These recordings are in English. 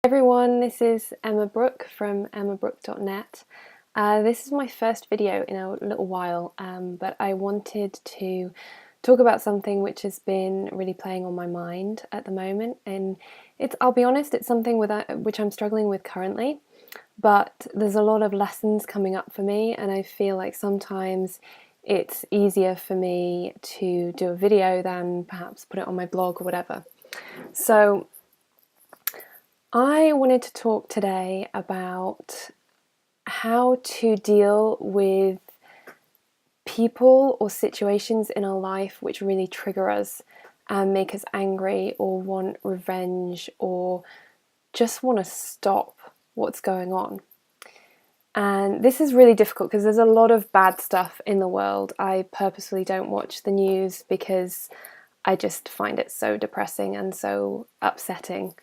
Everyone, this is Emma Brooke from emmabrook.net. This is my first video in a little while, but I wanted to talk about something which has been really playing on my mind at the moment, and I'll be honest, it's something which I'm struggling with currently, but there's a lot of lessons coming up for me, and I feel like sometimes it's easier for me to do a video than perhaps put it on my blog or whatever. So I wanted to talk today about how to deal with people or situations in our life which really trigger us and make us angry or want revenge or just want to stop what's going on. And this is really difficult because there's a lot of bad stuff in the world. I purposely don't watch the news because I just find it so depressing and so upsetting.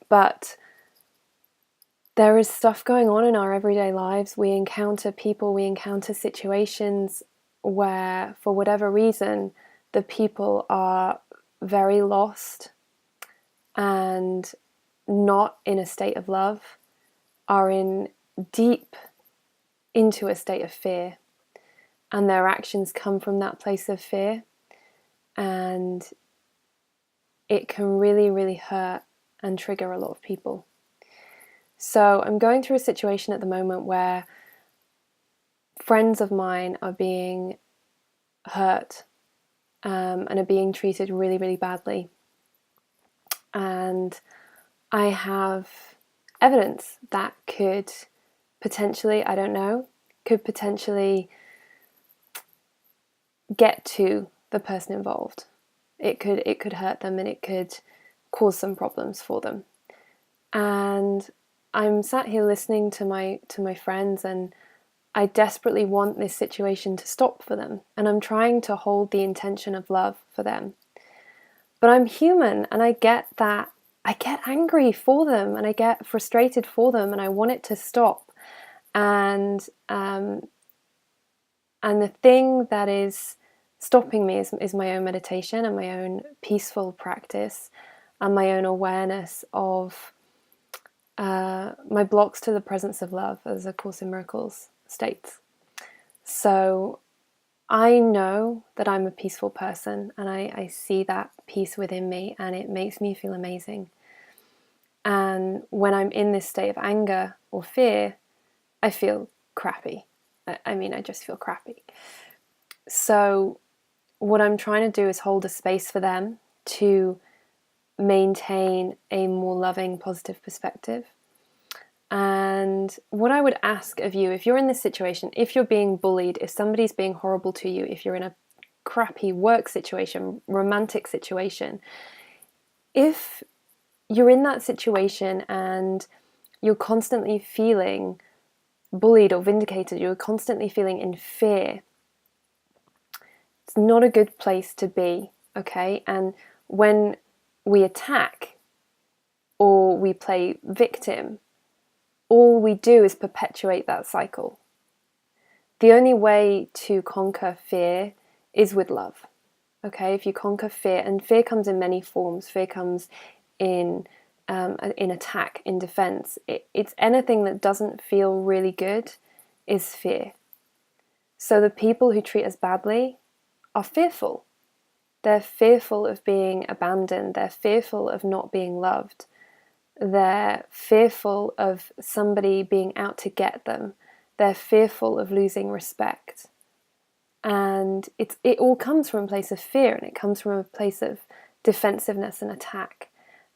But there is stuff going on in our everyday lives. We encounter people, we encounter situations where, for whatever reason, the people are very lost and not in a state of love, are in deep into a state of fear, and their actions come from that place of fear, and it can really, really hurt and trigger a lot of people. So I'm going through a situation at the moment where friends of mine are being hurt and are being treated really, really badly. And I have evidence that could potentially, I don't know, could potentially get to the person involved. It could hurt them and it could cause some problems for them. And I'm sat here listening to my friends, and I desperately want this situation to stop for them, and I'm trying to hold the intention of love for them. But I'm human, and I get that. I get angry for them, and I get frustrated for them, and I want it to stop. And the thing that is stopping me is my own meditation and my own peaceful practice and my own awareness of my blocks to the presence of love, as A Course in Miracles states. So I know that I'm a peaceful person, and I see that peace within me, and it makes me feel amazing. And when I'm in this state of anger or fear, I feel crappy. I just feel crappy. So what I'm trying to do is hold a space for them to maintain a more loving, positive perspective. And what I would ask of you, if you're in this situation, if you're being bullied, if somebody's being horrible to you, if you're in a crappy work situation, romantic situation, if you're in that situation and you're constantly feeling bullied or vindicated, you're constantly feeling in fear, it's not a good place to be, okay? And when we attack or we play victim, all we do is perpetuate that cycle. The only way to conquer fear is with love, okay? If you conquer fear, and fear comes in many forms. Fear comes in attack, in defense. It's anything that doesn't feel really good is fear. So the people who treat us badly are fearful. They're fearful of being abandoned. They're fearful of not being loved. They're fearful of somebody being out to get them. They're fearful of losing respect. And it all comes from a place of fear, and it comes from a place of defensiveness and attack.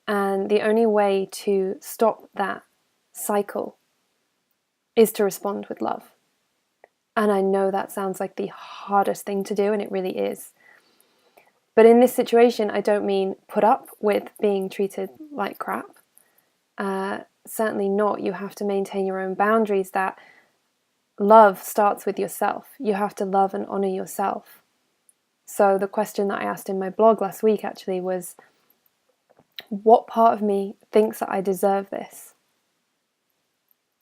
And the only way to stop that cycle is to respond with love. And I know that sounds like the hardest thing to do, and it really is. But in this situation, I don't mean put up with being treated like crap. Certainly not. You have to maintain your own boundaries. That love starts with yourself. You have to love and honor yourself. So the question that I asked in my blog last week actually was, what part of me thinks that I deserve this?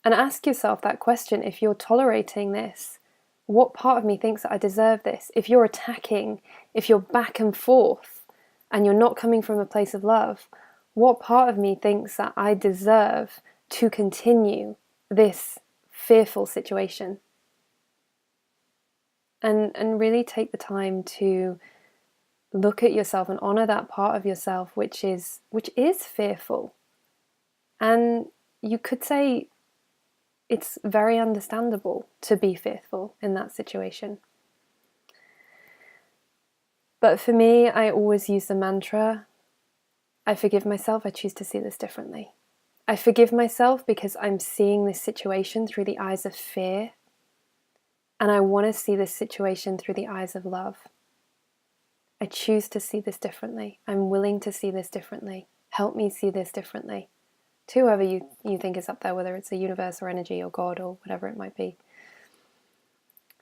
And ask yourself that question. If you're tolerating this, what part of me thinks that I deserve this? If you're attacking, if you're back and forth, and you're not coming from a place of love, What part of me thinks that I deserve to continue this fearful situation? And really take the time to look at yourself and honor that part of yourself which is fearful. And you could say it's very understandable to be fearful in that situation. But for me, I always use the mantra, I forgive myself, I choose to see this differently. I forgive myself because I'm seeing this situation through the eyes of fear, and I want to see this situation through the eyes of love. I choose to see this differently. I'm willing to see this differently. Help me see this differently. To whoever you think is up there, whether it's the universe or energy or God or whatever it might be.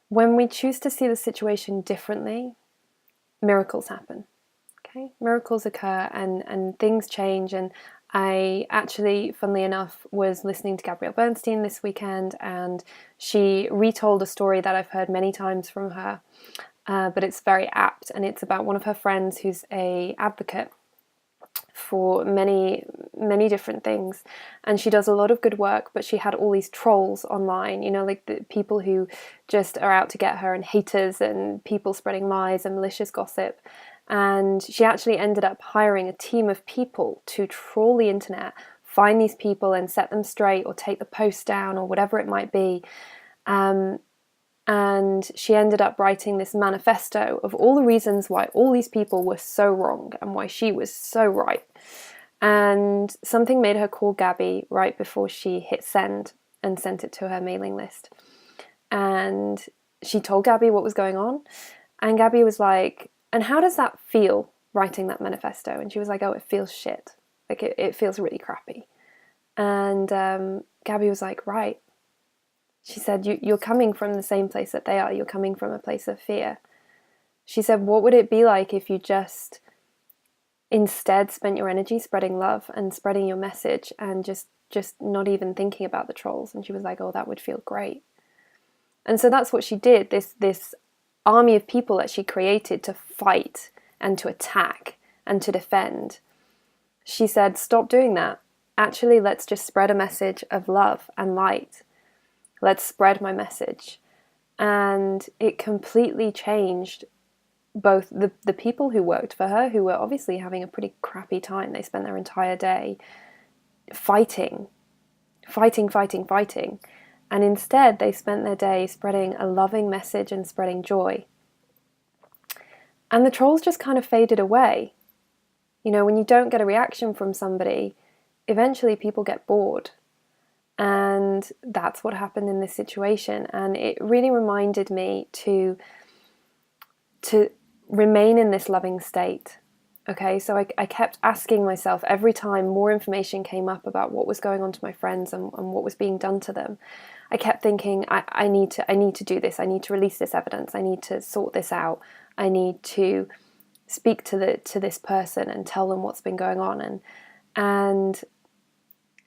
When we choose to see the situation differently, miracles happen. Okay, miracles occur and things change. And I actually, funnily enough, was listening to Gabrielle Bernstein this weekend, and she retold a story that I've heard many times from her, but it's very apt, and it's about one of her friends who's an advocate for many different things, and she does a lot of good work, but she had all these trolls online, like the people who just are out to get her, and haters and people spreading lies and malicious gossip. And she actually ended up hiring a team of people to trawl the internet, find these people and set them straight, or take the post down, or whatever it might be. And she ended up writing this manifesto of all the reasons why all these people were so wrong and why she was so right. And something made her call Gabby right before she hit send and sent it to her mailing list. And she told Gabby what was going on. And Gabby was like, and how does that feel, writing that manifesto? And she was like, oh, it feels shit. Like, it feels really crappy. And Gabby was like, right. She said, you're coming from the same place that they are. You're coming from a place of fear. She said, what would it be like if you just instead spent your energy spreading love and spreading your message and just not even thinking about the trolls? And she was like, oh, that would feel great. And so that's what she did, this army of people that she created to fight and to attack and to defend. She said, stop doing that. Actually, let's just spread a message of love and light. Let's spread my message. And it completely changed both the people who worked for her, who were obviously having a pretty crappy time. They spent their entire day fighting. And instead, they spent their day spreading a loving message and spreading joy. And the trolls just kind of faded away. When you don't get a reaction from somebody, eventually people get bored. And that's what happened in this situation. And it really reminded me to remain in this loving state. Okay, so I kept asking myself every time more information came up about what was going on to my friends and what was being done to them. I kept thinking, I need to do this. I need to release this evidence. I need to sort this out. I need to speak to this person and tell them what's been going on. And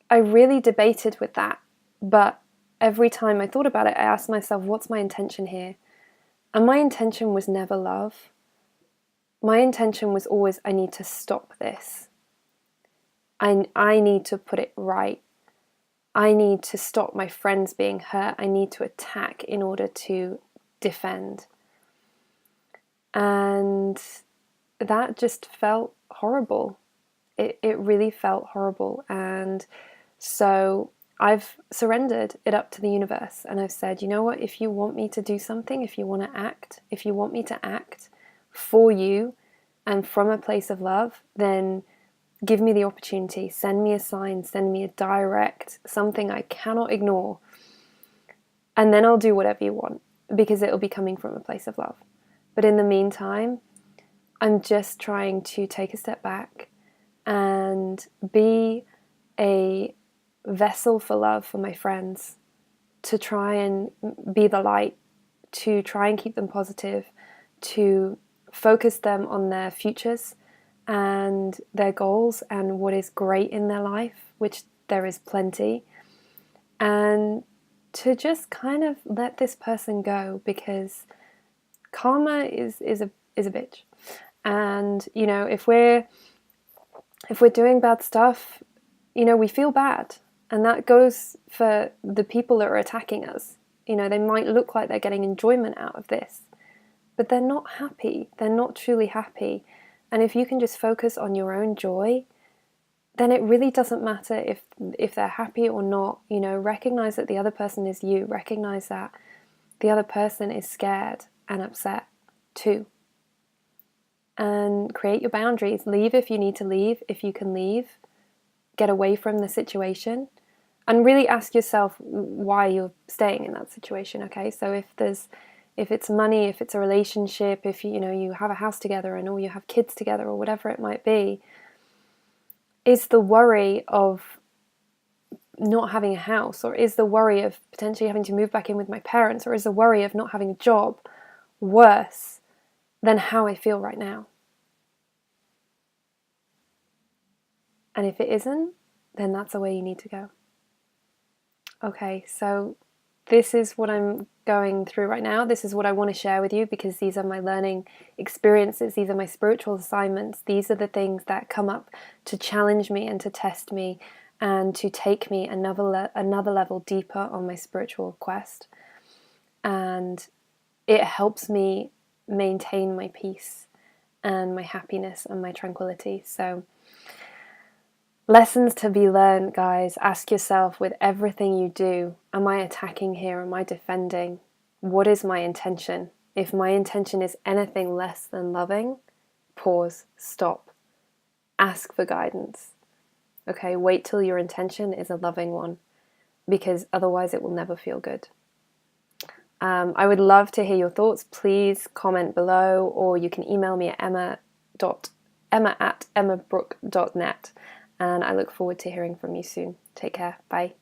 I really debated with that. But every time I thought about it, I asked myself, what's my intention here? And my intention was never love. My intention was always, I need to stop this. I need to put it right. I need to stop my friends being hurt. I need to attack in order to defend. And that just felt horrible. It really felt horrible. And so I've surrendered it up to the universe. And I've said, you know what, if you want me to do something, if you want me to act for you and from a place of love, then give me the opportunity. Send me a sign, send me a direct, something I cannot ignore. And then I'll do whatever you want, because it'll be coming from a place of love. But in the meantime, I'm just trying to take a step back and be a vessel for love for my friends, to try and be the light, to try and keep them positive, to focus them on their futures and their goals and what is great in their life, which there is plenty, and to just kind of let this person go, because karma is a bitch. And if we're if we're doing bad stuff, we feel bad. And that goes for the people that are attacking us. They might look like they're getting enjoyment out of this, but they're not happy. They're not truly happy. And if you can just focus on your own joy, then it really doesn't matter if they're happy or not. Recognize that the other person is you. Recognize that the other person is scared and upset too. And create your boundaries. Leave if you need to leave. If you can leave, get away from the situation. And really ask yourself why you're staying in that situation, okay? So if it's money, if it's a relationship, if you have a house together and or you have kids together or whatever it might be, is the worry of not having a house, or is the worry of potentially having to move back in with my parents, or is the worry of not having a job worse than how I feel right now? And if it isn't, then that's the way you need to go. Okay, so this is what I'm going through right now. This is what I want to share with you, because these are my learning experiences. These are my spiritual assignments. These are the things that come up to challenge me and to test me and to take me another level deeper on my spiritual quest. And it helps me maintain my peace and my happiness and my tranquility. So lessons to be learned, guys. Ask yourself with everything you do, am I attacking here? Am I defending? What is my intention? If my intention is anything less than loving, pause, stop. Ask for guidance. Okay, wait till your intention is a loving one, because otherwise it will never feel good. I would love to hear your thoughts. Please comment below, or you can email me at emma@emmabrook.net. And I look forward to hearing from you soon. Take care. Bye.